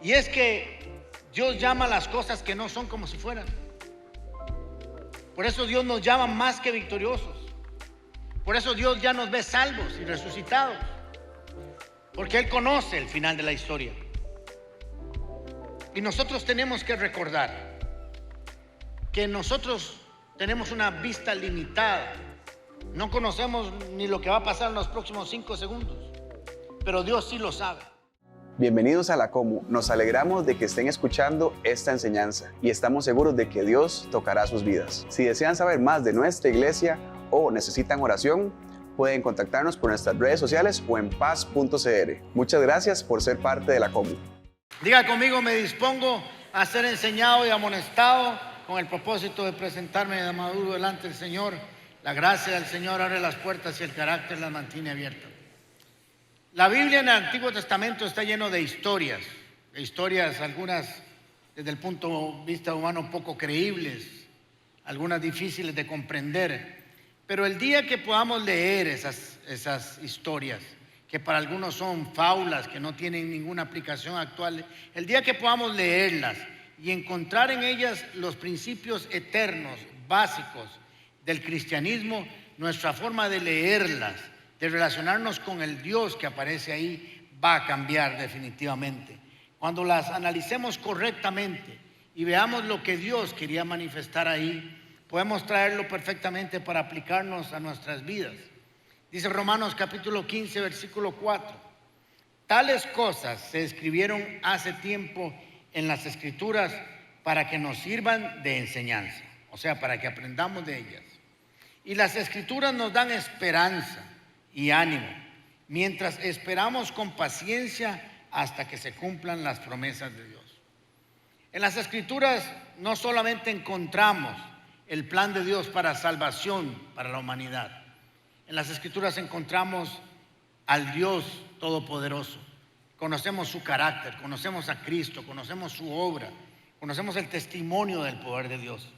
Y es que Dios llama a las cosas que no son como si fueran. Por eso Dios nos llama más que victoriosos. Por eso Dios ya nos ve salvos y resucitados. Porque Él conoce el final de la historia. Y nosotros tenemos que recordar que nosotros tenemos una vista limitada. No conocemos ni lo que va a pasar en los próximos 5 segundos. Pero Dios sí lo sabe. Bienvenidos a la Comu. Nos alegramos de que estén escuchando esta enseñanza y estamos seguros de que Dios tocará sus vidas. Si desean saber más de nuestra iglesia o necesitan oración, pueden contactarnos por nuestras redes sociales o en paz.cr. Muchas gracias por ser parte de la Comu. Diga conmigo: me dispongo a ser enseñado y amonestado con el propósito de presentarme de maduro delante del Señor. La gracia del Señor abre las puertas y el carácter las mantiene abiertas. La Biblia en el Antiguo Testamento está lleno de historias, algunas desde el punto de vista humano poco creíbles, algunas difíciles de comprender. Pero el día que podamos leer esas historias, que para algunos son fábulas, que no tienen ninguna aplicación actual, el día que podamos leerlas y encontrar en ellas los principios eternos, básicos del cristianismo, nuestra forma de leerlas, de relacionarnos con el Dios que aparece ahí, va a cambiar definitivamente. Cuando las analicemos correctamente y veamos lo que Dios quería manifestar ahí, podemos traerlo perfectamente para aplicarnos a nuestras vidas. Dice Romanos capítulo 15, versículo 4. Tales cosas se escribieron hace tiempo en las Escrituras para que nos sirvan de enseñanza, o sea, para que aprendamos de ellas. Y las Escrituras nos dan esperanza y ánimo, mientras esperamos con paciencia hasta que se cumplan las promesas de Dios. En las Escrituras no solamente encontramos el plan de Dios para salvación para la humanidad. En las Escrituras encontramos al Dios Todopoderoso. Conocemos su carácter, conocemos a Cristo, conocemos su obra, conocemos el testimonio del poder de Dios.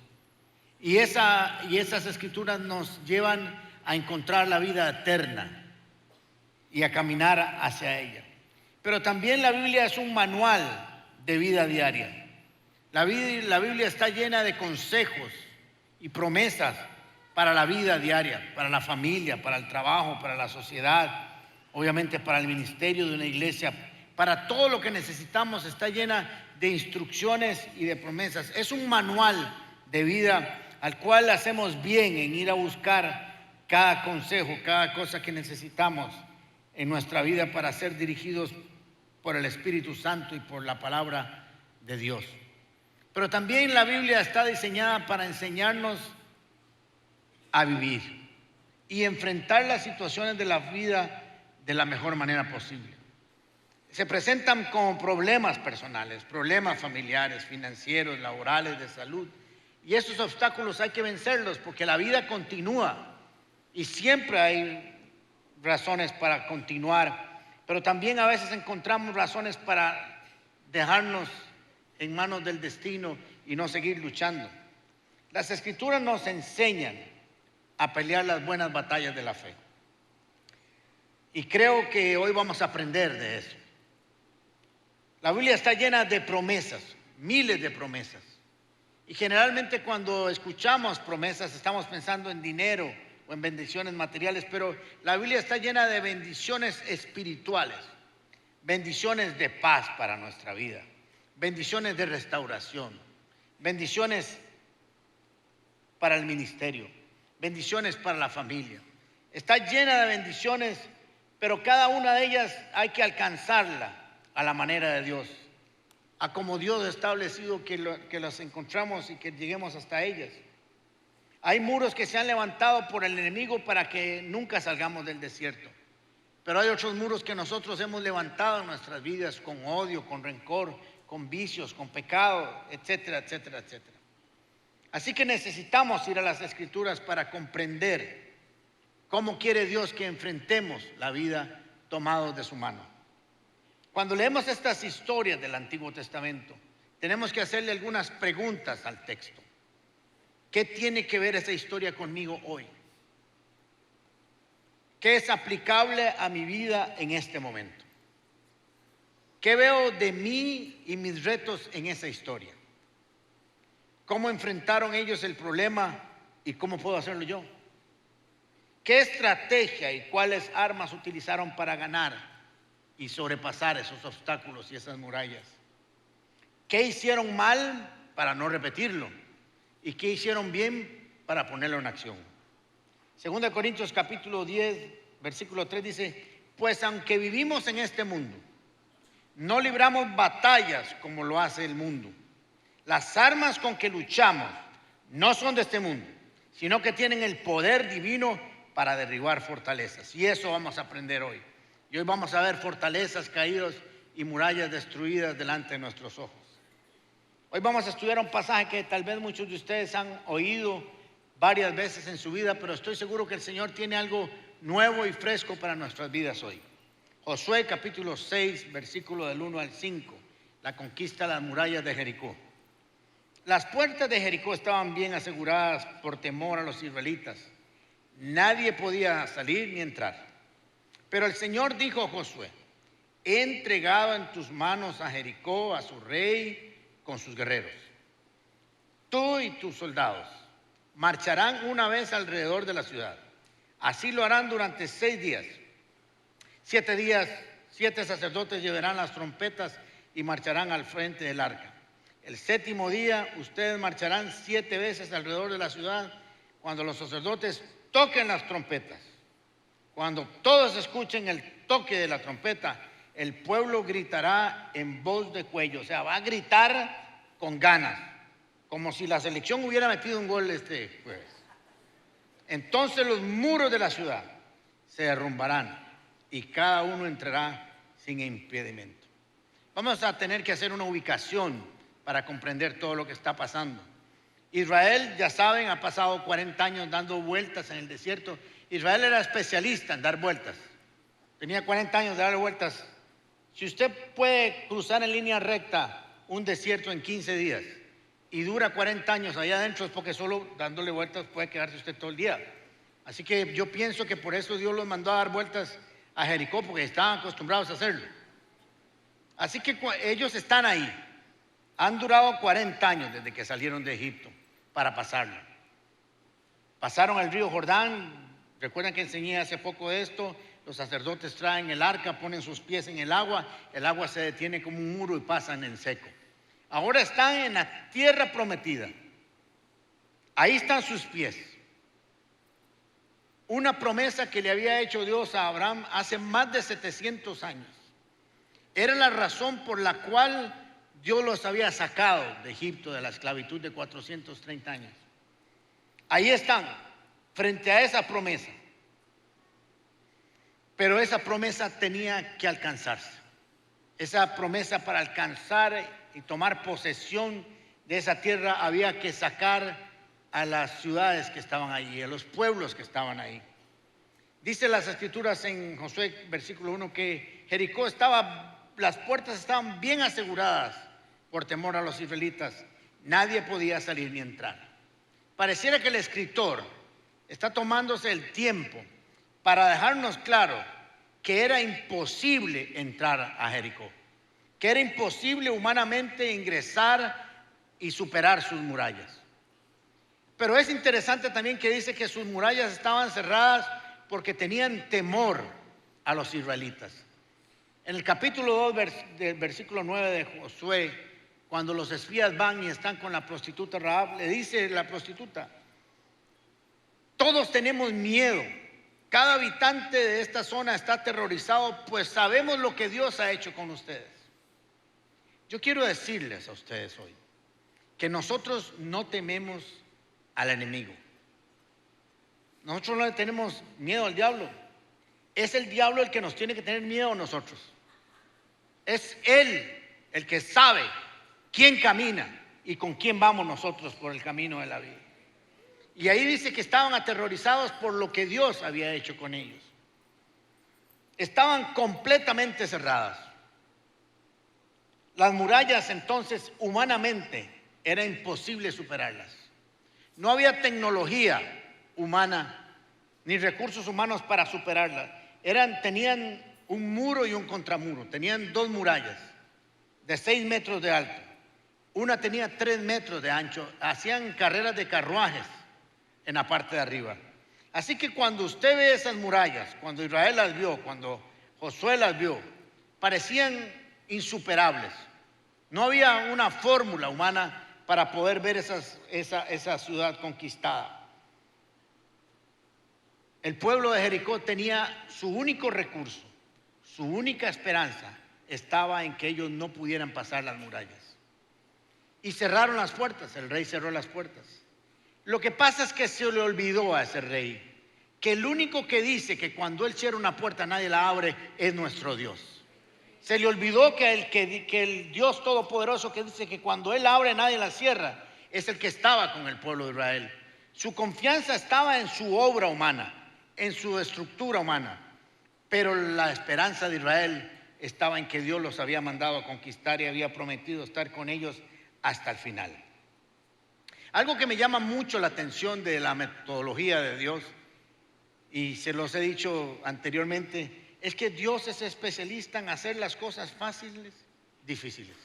Y esas Escrituras nos llevan a encontrar la vida eterna y a caminar hacia ella. Pero también la Biblia es un manual de vida diaria. La Biblia está llena de consejos y promesas para la vida diaria, para la familia, para el trabajo, para la sociedad, obviamente para el ministerio de una iglesia, para todo lo que necesitamos. Está llena de instrucciones y de promesas. Es un manual de vida al cual hacemos bien en ir a buscar cada consejo, cada cosa que necesitamos en nuestra vida para ser dirigidos por el Espíritu Santo y por la palabra de Dios. Pero también la Biblia está diseñada para enseñarnos a vivir y enfrentar las situaciones de la vida de la mejor manera posible. Se presentan como problemas personales, problemas familiares, financieros, laborales, de salud. Y esos obstáculos hay que vencerlos porque la vida continúa y siempre hay razones para continuar, pero también a veces encontramos razones para dejarnos en manos del destino y no seguir luchando. Las Escrituras nos enseñan a pelear las buenas batallas de la fe. Y creo que hoy vamos a aprender de eso. La Biblia está llena de promesas, miles de promesas. Y generalmente cuando escuchamos promesas estamos pensando en dinero o en bendiciones materiales, pero la Biblia está llena de bendiciones espirituales, bendiciones de paz para nuestra vida, bendiciones de restauración, bendiciones para el ministerio, bendiciones para la familia. Está llena de bendiciones, pero cada una de ellas hay que alcanzarla a la manera de Dios, a como Dios ha establecido que las encontramos y que lleguemos hasta ellas. Hay muros que se han levantado por el enemigo para que nunca salgamos del desierto, pero hay otros muros que nosotros hemos levantado en nuestras vidas con odio, con rencor, con vicios, con pecado, etcétera, etcétera, etcétera. Así que necesitamos ir a las Escrituras para comprender cómo quiere Dios que enfrentemos la vida tomados de su mano. Cuando leemos estas historias del Antiguo Testamento, tenemos que hacerle algunas preguntas al texto. ¿Qué tiene que ver esa historia conmigo hoy? ¿Qué es aplicable a mi vida en este momento? ¿Qué veo de mí y mis retos en esa historia? ¿Cómo enfrentaron ellos el problema y cómo puedo hacerlo yo? ¿Qué estrategia y cuáles armas utilizaron para ganar y sobrepasar esos obstáculos y esas murallas? ¿Qué hicieron mal para no repetirlo? ¿Y qué hicieron bien para ponerlo en acción? 2 Corintios capítulo 10, versículo 3 dice: pues aunque vivimos en este mundo, no libramos batallas como lo hace el mundo. Las armas con que luchamos no son de este mundo, sino que tienen el poder divino para derribar fortalezas. Y eso vamos a aprender hoy. Y hoy vamos a ver fortalezas caídas y murallas destruidas delante de nuestros ojos. Hoy vamos a estudiar un pasaje que tal vez muchos de ustedes han oído varias veces en su vida, pero estoy seguro que el Señor tiene algo nuevo y fresco para nuestras vidas hoy. Josué capítulo 6, versículo del 1 al 5, la conquista de las murallas de Jericó. Las puertas de Jericó estaban bien aseguradas por temor a los israelitas. Nadie podía salir ni entrar. Pero el Señor dijo a Josué: he entregado en tus manos a Jericó, a su rey, con sus guerreros. Tú y tus soldados marcharán una vez alrededor de la ciudad. Así lo harán durante 6 días. 7 días, 7 sacerdotes llevarán las trompetas y marcharán al frente del arca. El 7º día ustedes marcharán 7 veces alrededor de la ciudad cuando los sacerdotes toquen las trompetas. Cuando todos escuchen el toque de la trompeta, el pueblo gritará en voz de cuello, o sea, va a gritar con ganas, como si la selección hubiera metido un gol este jueves. Entonces los muros de la ciudad se derrumbarán y cada uno entrará sin impedimento. Vamos a tener que hacer una ubicación para comprender todo lo que está pasando. Israel, ya saben, ha pasado 40 años dando vueltas en el desierto. Israel era especialista en dar vueltas. Tenía 40 años de dar vueltas. Si usted puede cruzar en línea recta un desierto en 15 días y dura 40 años allá adentro, es porque solo dándole vueltas puede quedarse usted todo el día. Así que yo pienso que por eso Dios los mandó a dar vueltas a Jericó, porque estaban acostumbrados a hacerlo. Así que ellos están ahí. Han durado 40 años desde que salieron de Egipto para pasarlo. Pasaron el río Jordán. Recuerdan que enseñé hace poco esto. Los sacerdotes traen el arca, ponen sus pies en el agua se detiene como un muro y pasan en seco. Ahora están en la tierra prometida. Ahí están sus pies. Una promesa que le había hecho Dios a Abraham hace más de 700 años. Era la razón por la cual Dios los había sacado de Egipto, de la esclavitud de 430 años. Ahí están, frente a esa promesa. Pero esa promesa tenía que alcanzarse. Esa promesa, para alcanzar y tomar posesión de esa tierra, había que sacar a las ciudades que estaban allí, a los pueblos que estaban ahí. Dice las escrituras en Josué versículo 1 que Jericó las puertas estaban bien aseguradas por temor a los israelitas. Nadie podía salir ni entrar. Pareciera que el escritor está tomándose el tiempo para dejarnos claro que era imposible entrar a Jericó, que era imposible humanamente ingresar y superar sus murallas. Pero es interesante también que dice que sus murallas estaban cerradas porque tenían temor a los israelitas. En el capítulo 2 del versículo 9 de Josué, cuando los espías van y están con la prostituta Rahab, le dice la prostituta: todos tenemos miedo. Cada habitante de esta zona está aterrorizado, pues sabemos lo que Dios ha hecho con ustedes. Yo quiero decirles a ustedes hoy que nosotros no tememos al enemigo. Nosotros no le tenemos miedo al diablo. Es el diablo el que nos tiene que tener miedo a nosotros. Es él el que sabe quién camina y con quién vamos nosotros por el camino de la vida. Y ahí dice que estaban aterrorizados por lo que Dios había hecho con ellos. Estaban completamente cerradas. Las murallas, entonces, humanamente era imposible superarlas. No había tecnología humana ni recursos humanos para superarlas. Tenían un muro y un contramuro, tenían 2 murallas. de 6 metros de alto. Una tenía 3 metros de ancho. Hacían carreras de carruajes en la parte de arriba. Así que cuando usted ve esas murallas, cuando Israel las vio, cuando Josué las vio, parecían insuperables. No había una fórmula humana para poder ver esa ciudad conquistada. El pueblo de Jericó tenía su único recurso, su única esperanza estaba en que ellos no pudieran pasar las murallas. Y cerraron las puertas, el rey cerró las puertas. Lo que pasa es que se le olvidó a ese rey que el único que dice que cuando él cierra una puerta nadie la abre es nuestro Dios. Se le olvidó que el Dios Todopoderoso que dice que cuando él abre nadie la cierra es el que estaba con el pueblo de Israel. Su confianza estaba en su obra humana, en su estructura humana, pero la esperanza de Israel estaba en que Dios los había mandado a conquistar y había prometido estar con ellos hasta el final. Algo que me llama mucho la atención de la metodología de Dios, y se los he dicho anteriormente, es que Dios es especialista en hacer las cosas fáciles, difíciles.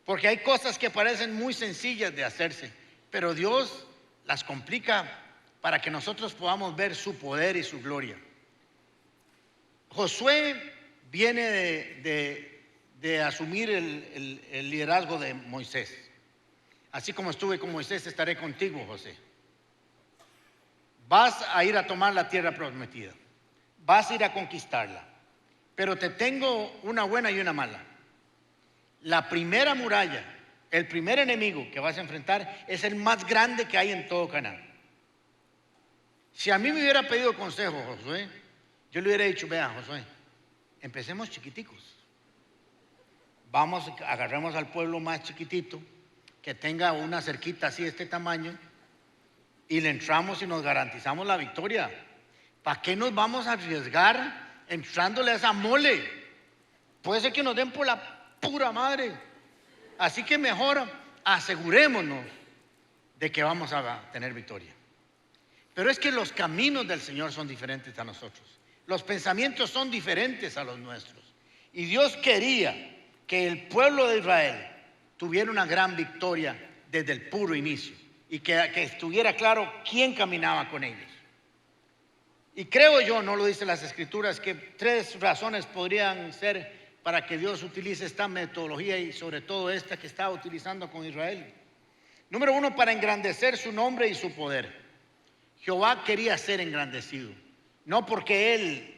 Porque hay cosas que parecen muy sencillas de hacerse, pero Dios las complica para que nosotros podamos ver su poder y su gloria. Josué viene de asumir el liderazgo de Moisés. Así como estuve con Moisés, estaré contigo, José. Vas a ir a tomar la tierra prometida. Vas a ir a conquistarla. Pero te tengo una buena y una mala. La primera muralla, el primer enemigo que vas a enfrentar es el más grande que hay en todo Canaán. Si a mí me hubiera pedido consejo, Josué, yo le hubiera dicho, vea, Josué, empecemos chiquiticos. Agarremos al pueblo más chiquitito, que tenga una cerquita así de este tamaño, y le entramos y nos garantizamos la victoria. ¿Para qué nos vamos a arriesgar entrándole a esa mole? Puede ser que nos den por la pura madre. Así que mejor asegurémonos de que vamos a tener victoria. Pero es que los caminos del Señor son diferentes a nosotros. Los pensamientos son diferentes a los nuestros. Y Dios quería que el pueblo de Israel tuviera una gran victoria desde el puro inicio y que estuviera claro quién caminaba con ellos. Y creo yo, no lo dicen las Escrituras, que 3 razones podrían ser para que Dios utilice esta metodología y sobre todo esta que estaba utilizando con Israel. Número 1, para engrandecer su nombre y su poder. Jehová quería ser engrandecido, no porque él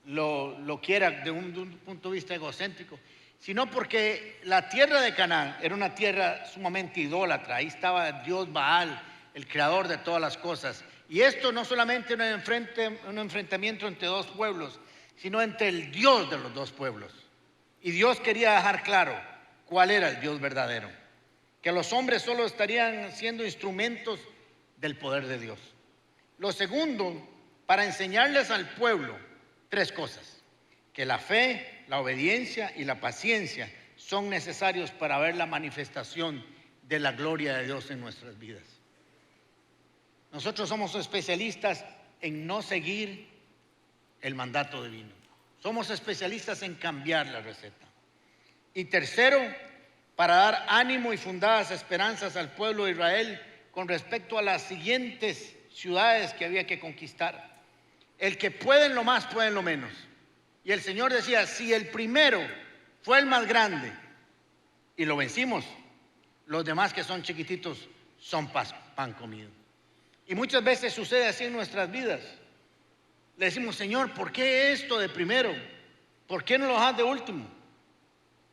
lo quiera de un punto de vista egocéntrico, sino porque la tierra de Canaán era una tierra sumamente idólatra. Ahí estaba Dios Baal, el creador de todas las cosas. Y esto no solamente un enfrentamiento entre 2 pueblos, sino entre el Dios de los 2 pueblos. Y Dios quería dejar claro cuál era el Dios verdadero, que los hombres solo estarían siendo instrumentos del poder de Dios. Lo segundo, para enseñarles al pueblo 3 cosas: que la fe, la obediencia y la paciencia son necesarios para ver la manifestación de la gloria de Dios en nuestras vidas. Nosotros somos especialistas en no seguir el mandato divino. Somos especialistas en cambiar la receta. Y tercero, para dar ánimo y fundadas esperanzas al pueblo de Israel con respecto a las siguientes ciudades que había que conquistar. El que pueden lo más, pueden lo menos. Y el Señor decía, si el primero fue el más grande y lo vencimos, los demás que son chiquititos son pan comido. Y muchas veces sucede así en nuestras vidas. Le decimos, Señor, ¿por qué esto de primero? ¿Por qué no lo dejas de último?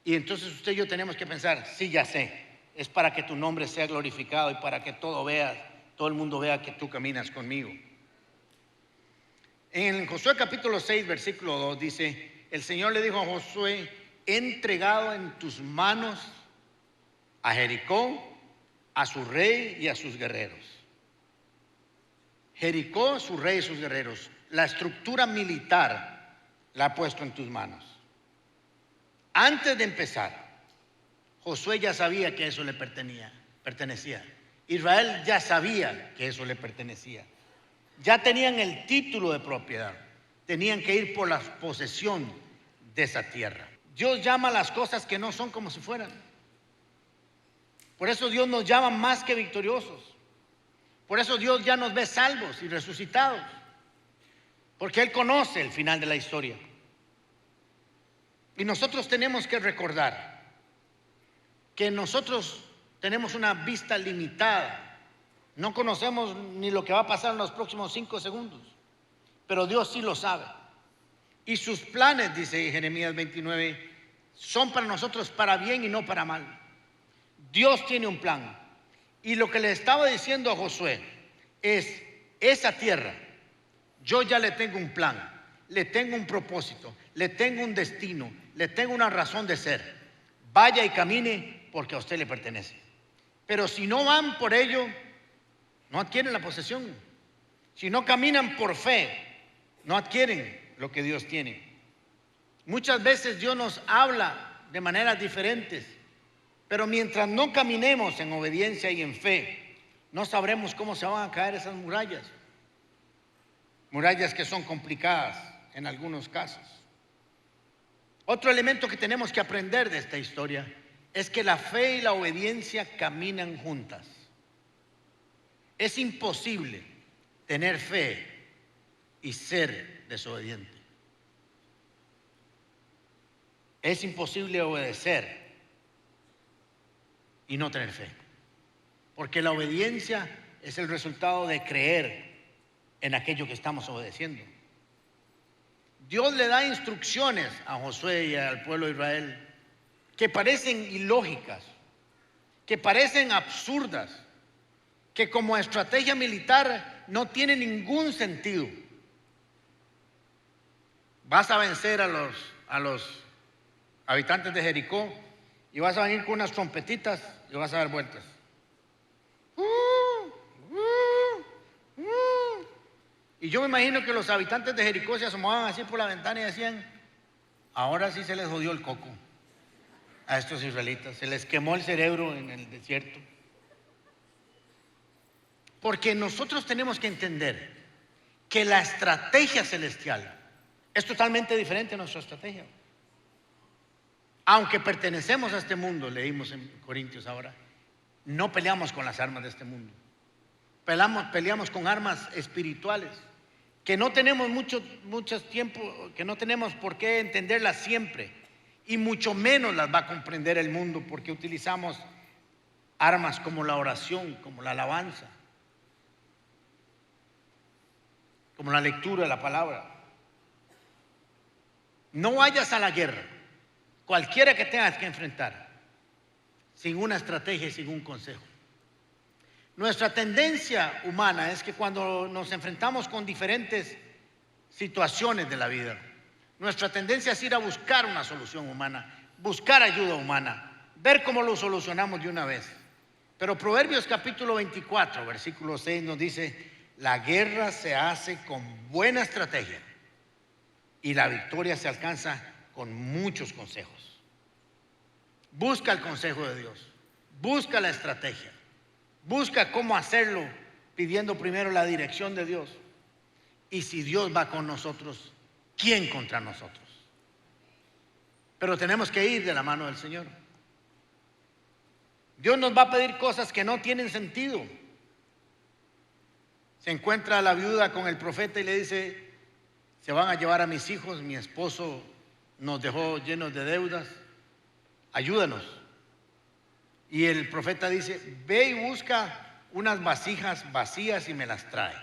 Y entonces usted y yo tenemos que pensar, sí, ya sé, es para que tu nombre sea glorificado y para que todo el mundo vea que tú caminas conmigo. En Josué capítulo 6, versículo 2 dice, el Señor le dijo a Josué, he entregado en tus manos a Jericó, a su rey y a sus guerreros. Jericó, su rey y sus guerreros. La estructura militar la ha puesto en tus manos. Antes de empezar, Josué ya sabía que eso le pertenecía. Israel ya sabía que eso le pertenecía. Ya tenían el título de propiedad. Tenían que ir por la posesión de esa tierra. Dios llama a las cosas que no son como si fueran. Por eso Dios nos llama más que victoriosos. Por eso Dios ya nos ve salvos y resucitados. Porque Él conoce el final de la historia. Y nosotros tenemos que recordar que nosotros tenemos una vista limitada. No conocemos ni lo que va a pasar en los próximos 5 segundos. Pero Dios sí lo sabe. Y sus planes, dice Jeremías 29, son para nosotros para bien y no para mal. Dios tiene un plan. Y lo que le estaba diciendo a Josué es, esa tierra, yo ya le tengo un plan, le tengo un propósito, le tengo un destino, le tengo una razón de ser. Vaya y camine porque a usted le pertenece. Pero si no van por ello, no adquieren la posesión. Si no caminan por fe, no adquieren lo que Dios tiene. Muchas veces Dios nos habla de maneras diferentes, pero mientras no caminemos en obediencia y en fe, no sabremos cómo se van a caer esas murallas. Murallas que son complicadas en algunos casos. Otro elemento que tenemos que aprender de esta historia es que la fe y la obediencia caminan juntas. Es imposible tener fe y ser desobediente. Es imposible obedecer y no tener fe, porque la obediencia es el resultado de creer en aquello que estamos obedeciendo. Dios le da instrucciones a Josué y al pueblo de Israel que parecen ilógicas, que parecen absurdas, que como estrategia militar no tiene ningún sentido. Vas a vencer a los habitantes de Jericó y vas a venir con unas trompetitas y vas a dar vueltas. Y yo me imagino que los habitantes de Jericó se asomaban así por la ventana y decían, ahora sí se les jodió el coco a estos israelitas, se les quemó el cerebro en el desierto. Porque nosotros tenemos que entender que la estrategia celestial es totalmente diferente a nuestra estrategia. Aunque pertenecemos a este mundo, leímos en Corintios ahora, no peleamos con las armas de este mundo. Peleamos con armas espirituales que no tenemos mucho tiempo, que no tenemos por qué entenderlas siempre, y mucho menos las va a comprender el mundo, porque utilizamos armas como la oración, como la alabanza, como la lectura de la palabra. No vayas a la guerra, cualquiera que tengas que enfrentar, sin una estrategia y sin un consejo. Nuestra tendencia humana es que cuando nos enfrentamos con diferentes situaciones de la vida, nuestra tendencia es ir a buscar una solución humana, buscar ayuda humana, ver cómo lo solucionamos de una vez. Pero Proverbios capítulo 24, versículo 6 nos dice, la guerra se hace con buena estrategia y la victoria se alcanza con muchos consejos. Busca el consejo de Dios, busca la estrategia. Busca cómo hacerlo, pidiendo primero la dirección de Dios. Y si Dios va con nosotros, ¿quién contra nosotros? Pero tenemos que ir de la mano del Señor. Dios nos va a pedir cosas que no tienen sentido. Se encuentra la viuda con el profeta y le dice, se van a llevar a mis hijos, mi esposo nos dejó llenos de deudas, ayúdanos. Y el profeta dice, ve y busca unas vasijas vacías y me las trae.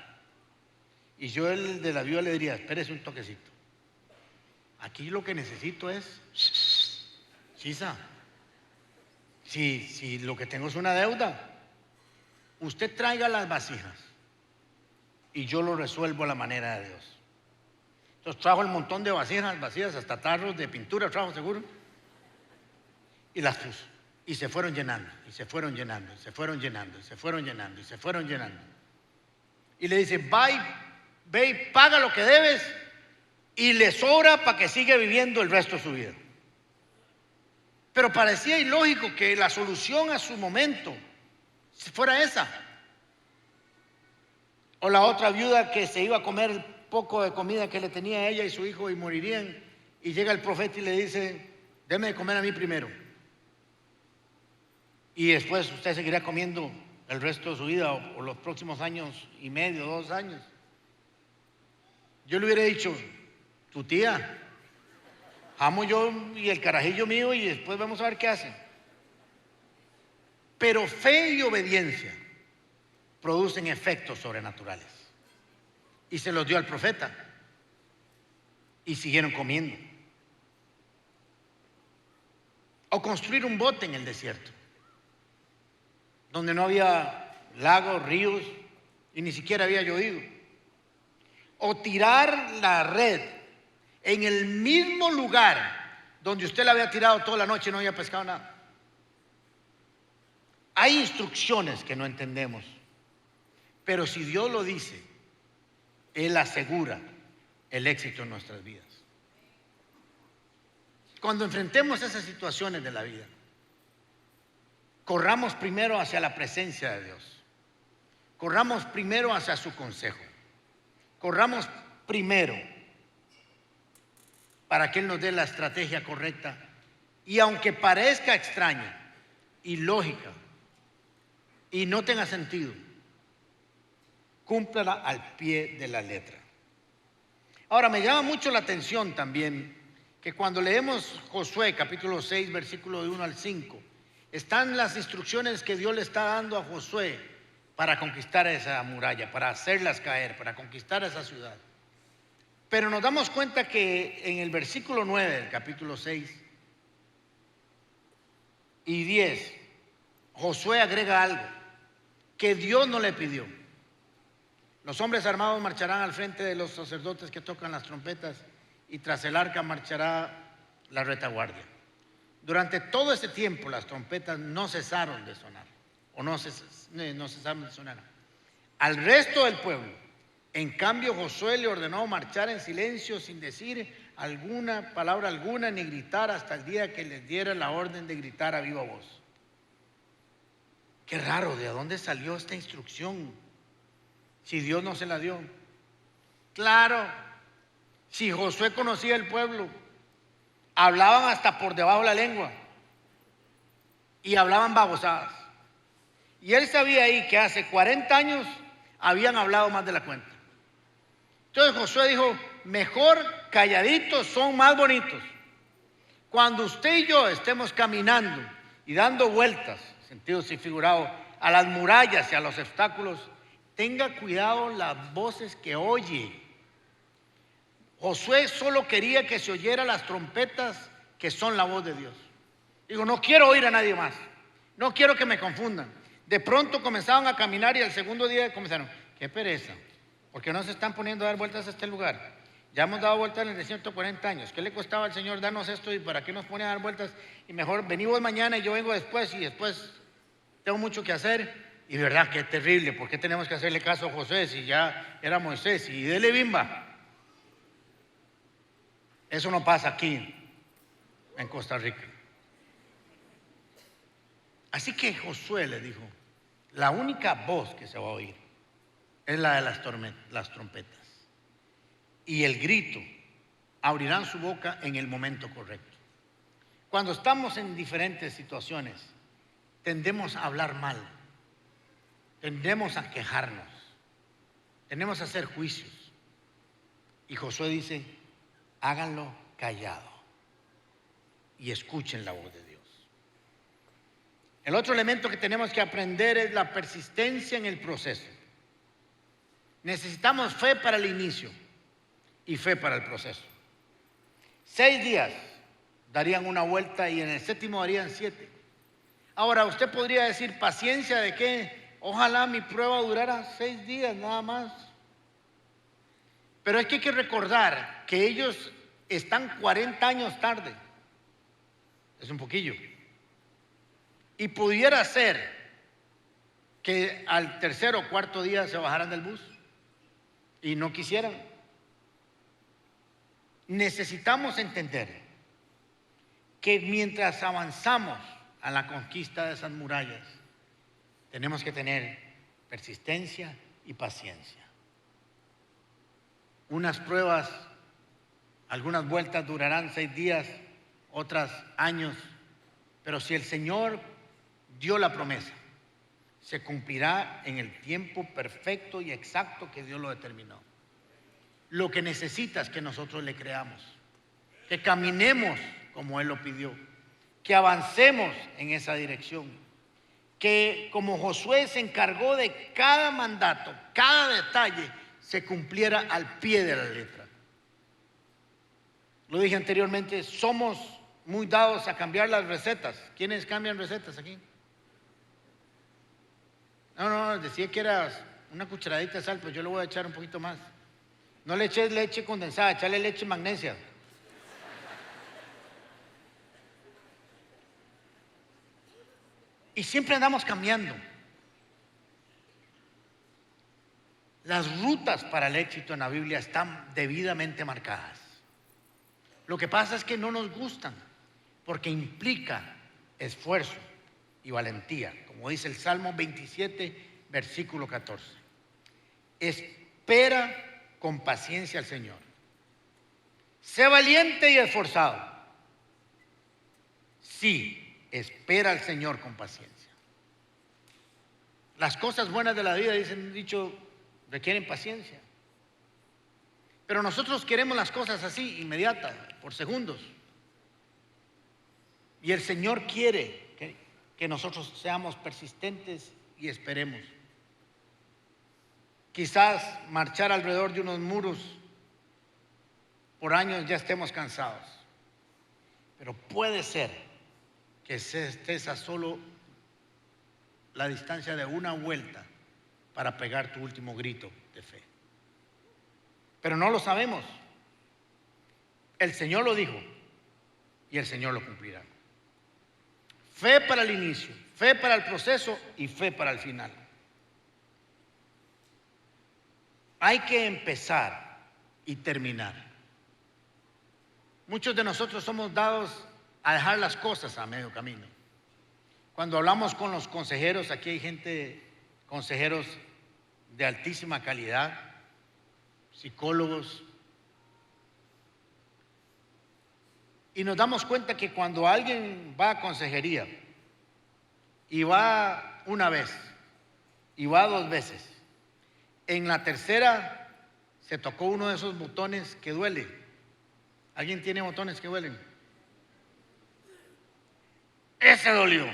Y yo, el de la viuda, le diría, espérese un toquecito. Aquí lo que necesito es, Chisa, si lo que tengo es una deuda, usted traiga las vasijas y yo lo resuelvo a la manera de Dios. Entonces trajo el montón de vasijas vacías, hasta tarros de pintura trajo seguro, y las puso. Y se fueron llenando, y se fueron llenando, y se fueron llenando, y se fueron llenando, y se fueron llenando. Y le dice, ve y paga lo que debes, y le sobra para que siga viviendo el resto de su vida. Pero parecía ilógico que la solución a su momento fuera esa. O la otra viuda que se iba a comer el poco de comida que le tenía a ella y su hijo y morirían, y llega el profeta y le dice: deme de comer a mí primero, y después usted seguirá comiendo el resto de su vida o los próximos años y medio, 2 años. Yo le hubiera dicho: tu tía, amo yo y el carajillo mío, y después vamos a ver qué hacen. Pero fe y obediencia producen efectos sobrenaturales. Y se los dio al profeta. Y siguieron comiendo. O construir un bote en el desierto, donde no había lagos, ríos, y ni siquiera había llovido. O tirar la red en el mismo lugar donde usted la había tirado toda la noche y no había pescado nada. Hay instrucciones que no entendemos, pero si Dios lo dice, Él asegura el éxito en nuestras vidas. Cuando enfrentemos esas situaciones de la vida, corramos primero hacia la presencia de Dios. Corramos primero hacia su consejo. Corramos primero para que Él nos dé la estrategia correcta. Y aunque parezca extraña, ilógica y no tenga sentido, cúmplala al pie de la letra. Ahora, me llama mucho la atención también que cuando leemos Josué capítulo 6, versículo de 1 al 5, están las instrucciones que Dios le está dando a Josué para conquistar esa muralla, para hacerlas caer, para conquistar esa ciudad. Pero nos damos cuenta que en el versículo 9 del capítulo 6 y 10, Josué agrega algo que Dios no le pidió. Los hombres armados marcharán al frente de los sacerdotes que tocan las trompetas, y tras el arca marchará la retaguardia. Durante todo ese tiempo las trompetas no cesaron de sonar, no cesaron de sonar. Al resto del pueblo, en cambio, Josué le ordenó marchar en silencio, sin decir palabra alguna, ni gritar, hasta el día que les diera la orden de gritar a viva voz. Qué raro, ¿de dónde salió esta instrucción? Si Dios no se la dio. Claro, si Josué conocía el pueblo, hablaban hasta por debajo de la lengua y hablaban babosadas. Y él sabía ahí que hace 40 años habían hablado más de la cuenta. Entonces Josué dijo: mejor calladitos son más bonitos. Cuando usted y yo estemos caminando y dando vueltas, sentido y figurado, a las murallas y a los obstáculos, tenga cuidado las voces que oye. Josué solo quería que se oyera las trompetas, que son la voz de Dios. Digo, no quiero oír a nadie más, no quiero que me confundan. De pronto comenzaban a caminar y al segundo día comenzaron: qué pereza, porque no se están poniendo a dar vueltas a este lugar. Ya hemos dado vueltas en el desierto 40 años. ¿Qué le costaba al Señor darnos esto y para qué nos pone a dar vueltas? Y mejor venimos mañana y yo vengo después, y después tengo mucho que hacer. Y verdad que es terrible, ¿por qué tenemos que hacerle caso a Josué si ya era Moisés? Y dele bimba. Eso no pasa aquí en Costa Rica. Así que Josué le dijo: la única voz que se va a oír es la de las trompetas, y el grito abrirán su boca en el momento correcto. Cuando estamos en diferentes situaciones, tendemos a hablar mal, tendemos a quejarnos, tendemos a hacer juicios. Y Josué dice: háganlo callado y escuchen la voz de Dios. El otro elemento que tenemos que aprender es la persistencia en el proceso. Necesitamos fe para el inicio y fe para el proceso. 6 días darían una vuelta y en el 7º darían 7. Ahora, usted podría decir: ¿paciencia de qué? Ojalá mi prueba durara 6 días nada más. Pero es que hay que recordar que ellos están 40 años tarde. Es un poquillo. Y pudiera ser que al 3er o 4.º día se bajaran del bus y no quisieran. Necesitamos entender que mientras avanzamos a la conquista de esas murallas, tenemos que tener persistencia y paciencia. Unas pruebas Algunas vueltas durarán 6 días, otras años, pero si el Señor dio la promesa, se cumplirá en el tiempo perfecto y exacto que Dios lo determinó. Lo que necesita es que nosotros le creamos, que caminemos como Él lo pidió, que avancemos en esa dirección, que como Josué se encargó de cada mandato, cada detalle, se cumpliera al pie de la letra. Lo dije anteriormente, somos muy dados a cambiar las recetas. ¿Quiénes cambian recetas aquí? No, decía que era una cucharadita de sal, pues yo le voy a echar un poquito más. No le eches leche condensada, echarle leche magnesia. Y siempre andamos cambiando. Las rutas para el éxito en la Biblia están debidamente marcadas. Lo que pasa es que no nos gustan porque implica esfuerzo y valentía, como dice el Salmo 27, versículo 14. Espera con paciencia al Señor. Sé valiente y esforzado. Sí, espera al Señor con paciencia. Las cosas buenas de la vida, dicen dicho, requieren paciencia. Pero nosotros queremos las cosas así, inmediatas, por segundos. Y el Señor quiere que nosotros seamos persistentes y esperemos. Quizás marchar alrededor de unos muros por años ya estemos cansados. Pero puede ser que estés a solo la distancia de una vuelta para pegar tu último grito de fe. Pero no lo sabemos. El Señor lo dijo y el Señor lo cumplirá. Fe para el inicio, fe para el proceso y fe para el final. Hay que empezar y terminar. Muchos de nosotros somos dados a dejar las cosas a medio camino. Cuando hablamos con los consejeros, aquí hay gente, consejeros de altísima calidad, psicólogos, y nos damos cuenta que cuando alguien va a consejería y va una vez y va 2 veces, en la tercera se tocó uno de esos botones que duele. ¿Alguien tiene botones que duelen? Ese dolió.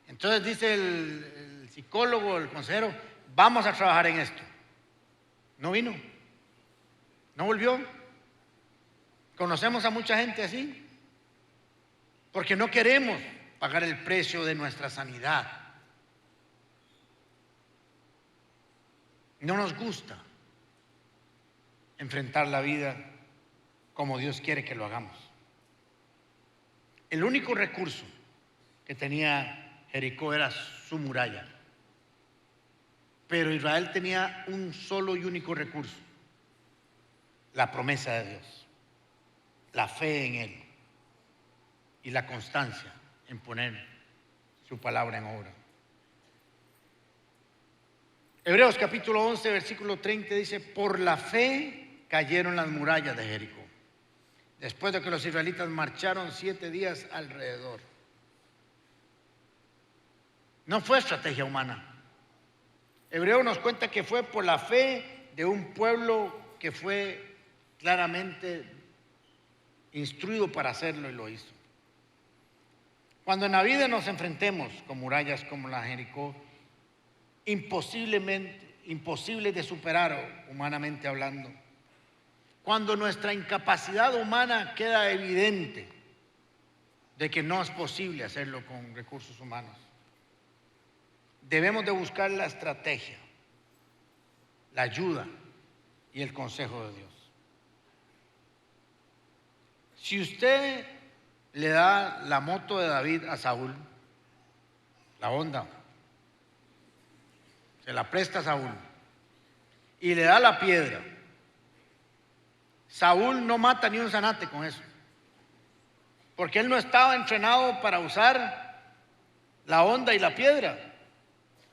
Entonces dice el psicólogo, el consejero, vamos a trabajar en esto. No vino, no volvió. Conocemos a mucha gente así, porque no queremos pagar el precio de nuestra sanidad. No nos gusta enfrentar la vida como Dios quiere que lo hagamos. El único recurso que tenía Jericó era su muralla, pero Israel tenía un solo y único recurso: la promesa de Dios, la fe en Él y la constancia en poner su palabra en obra. Hebreos capítulo 11, versículo 30 dice: por la fe cayeron las murallas de Jericó, después de que los israelitas marcharon 7 días alrededor. No fue estrategia humana. Hebreo nos cuenta que fue por la fe de un pueblo que fue claramente instruido para hacerlo y lo hizo. Cuando en la vida nos enfrentemos con murallas como la de Jericó, imposibles de superar humanamente hablando, cuando nuestra incapacidad humana queda evidente de que no es posible hacerlo con recursos humanos, debemos de buscar la estrategia, la ayuda y el consejo de Dios. Si usted le da la moto de David a Saúl, la Honda, se la presta a Saúl y le da la piedra, Saúl no mata ni un zanate con eso, porque él no estaba entrenado para usar la Honda y la piedra.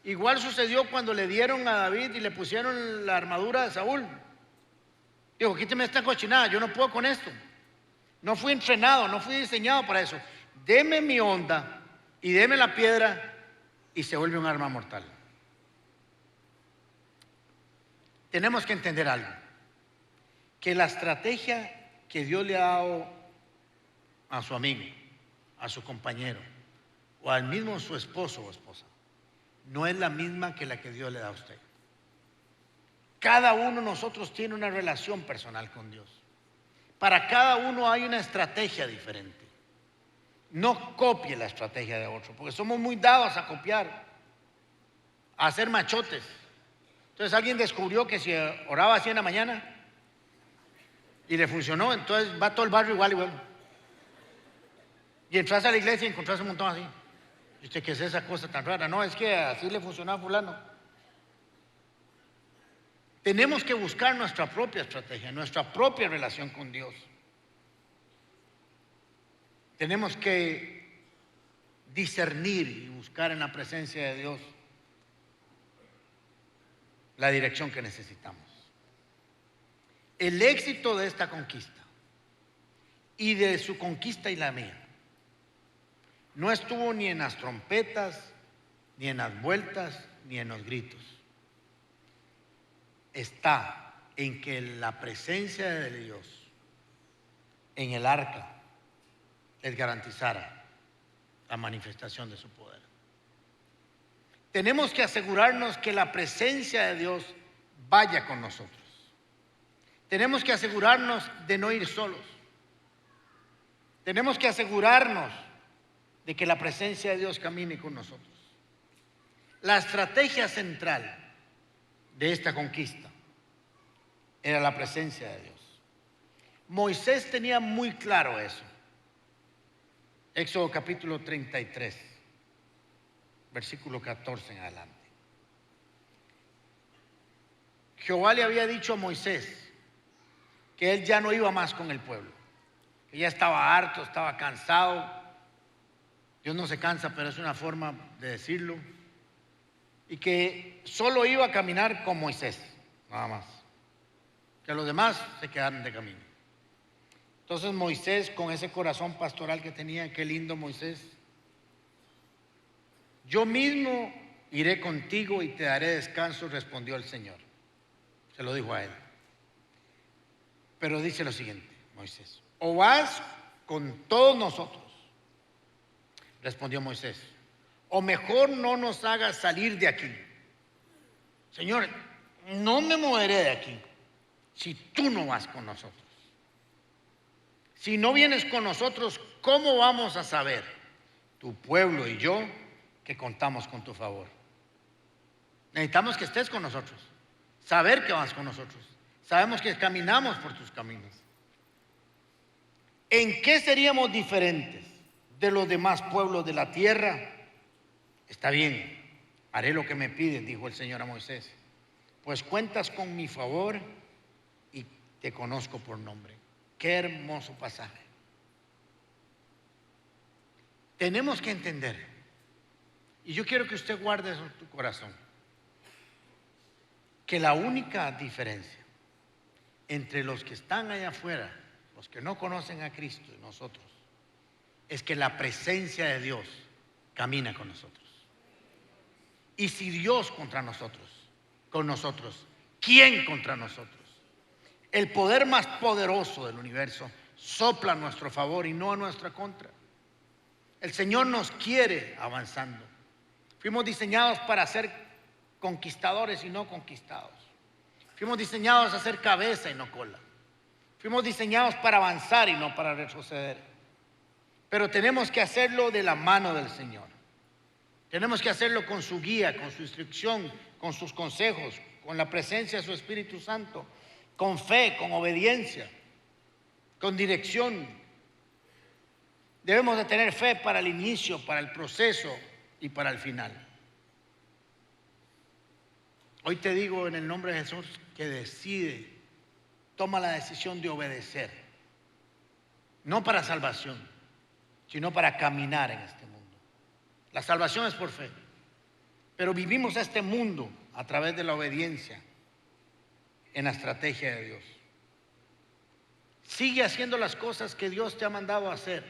Igual sucedió cuando le dieron a David y le pusieron la armadura de Saúl. Dijo, quíteme esta cochinada, yo no puedo con esto. No fui entrenado, no fui diseñado para eso. Deme mi onda y deme la piedra y se vuelve un arma mortal. Tenemos que entender algo, que la estrategia que Dios le ha dado a su amigo, a su compañero o al mismo su esposo o esposa, no es la misma que la que Dios le da a usted. Cada uno de nosotros tiene una relación personal con Dios. Para cada uno hay una estrategia diferente. No copie la estrategia de otro, porque somos muy dados a copiar, a hacer machotes. Entonces alguien descubrió que si oraba así en la mañana y le funcionó, entonces va todo el barrio igual. Y entras a la iglesia y encontrás un montón así. ¿Y usted qué es esa cosa tan rara? No, es que así le funcionaba a fulano. Tenemos que buscar nuestra propia estrategia, nuestra propia relación con Dios. Tenemos que discernir y buscar en la presencia de Dios la dirección que necesitamos. El éxito de esta conquista y de su conquista y la mía no estuvo ni en las trompetas, ni en las vueltas, ni en los gritos. Está en que la presencia de Dios en el arca les garantizara la manifestación de su poder. Tenemos que asegurarnos que la presencia de Dios vaya con nosotros. Tenemos que asegurarnos de no ir solos. Tenemos que asegurarnos de que la presencia de Dios camine con nosotros. La estrategia central de esta conquista era la presencia de Dios. Moisés tenía muy claro eso. Éxodo capítulo 33, versículo 14 en adelante. Jehová le había dicho a Moisés que él ya no iba más con el pueblo, que ya estaba harto, estaba cansado. Dios no se cansa, pero es una forma de decirlo. Y que solo iba a caminar con Moisés, nada más. Que los demás se quedaran de camino. Entonces Moisés, con ese corazón pastoral que tenía, qué lindo Moisés. Yo mismo iré contigo y te daré descanso, respondió el Señor. Se lo dijo a él. Pero dice lo siguiente, Moisés: o vas con todos nosotros, respondió Moisés, o mejor no nos hagas salir de aquí. Señor, no me moveré de aquí si tú no vas con nosotros. Si no vienes con nosotros, ¿cómo vamos a saber, tu pueblo y yo, que contamos con tu favor? Necesitamos que estés con nosotros, saber que vas con nosotros. Sabemos que caminamos por tus caminos. ¿En qué seríamos diferentes de los demás pueblos de la tierra? Está bien, haré lo que me pides, dijo el Señor a Moisés, pues cuentas con mi favor y te conozco por nombre. Qué hermoso pasaje. Tenemos que entender, y yo quiero que usted guarde eso en tu corazón, que la única diferencia entre los que están allá afuera, los que no conocen a Cristo y nosotros, es que la presencia de Dios camina con nosotros. Y si Dios contra nosotros, con nosotros, ¿quién contra nosotros? El poder más poderoso del universo sopla a nuestro favor y no a nuestra contra. El Señor nos quiere avanzando. Fuimos diseñados para ser conquistadores y no conquistados. Fuimos diseñados a ser cabeza y no cola. Fuimos diseñados para avanzar y no para retroceder. Pero tenemos que hacerlo de la mano del Señor. Tenemos que hacerlo con su guía, con su instrucción, con sus consejos, con la presencia de su Espíritu Santo, con fe, con obediencia, con dirección. Debemos de tener fe para el inicio, para el proceso y para el final. Hoy te digo en el nombre de Jesús que toma la decisión de obedecer, no para salvación, sino para caminar en este mundo. La salvación es por fe, pero vivimos este mundo a través de la obediencia en la estrategia de Dios. Sigue haciendo las cosas que Dios te ha mandado a hacer,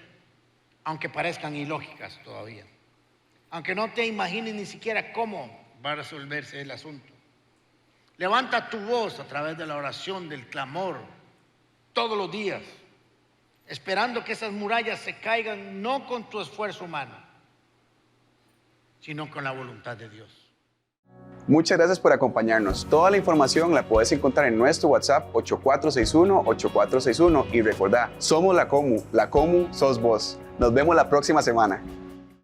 aunque parezcan ilógicas todavía. Aunque no te imagines ni siquiera cómo va a resolverse el asunto. Levanta tu voz a través de la oración, del clamor, todos los días, esperando que esas murallas se caigan no con tu esfuerzo humano, sino con la voluntad de Dios. Muchas gracias por acompañarnos. Toda la información la puedes encontrar en nuestro WhatsApp 8461-8461 y recordá, somos la Comu sos vos. Nos vemos la próxima semana.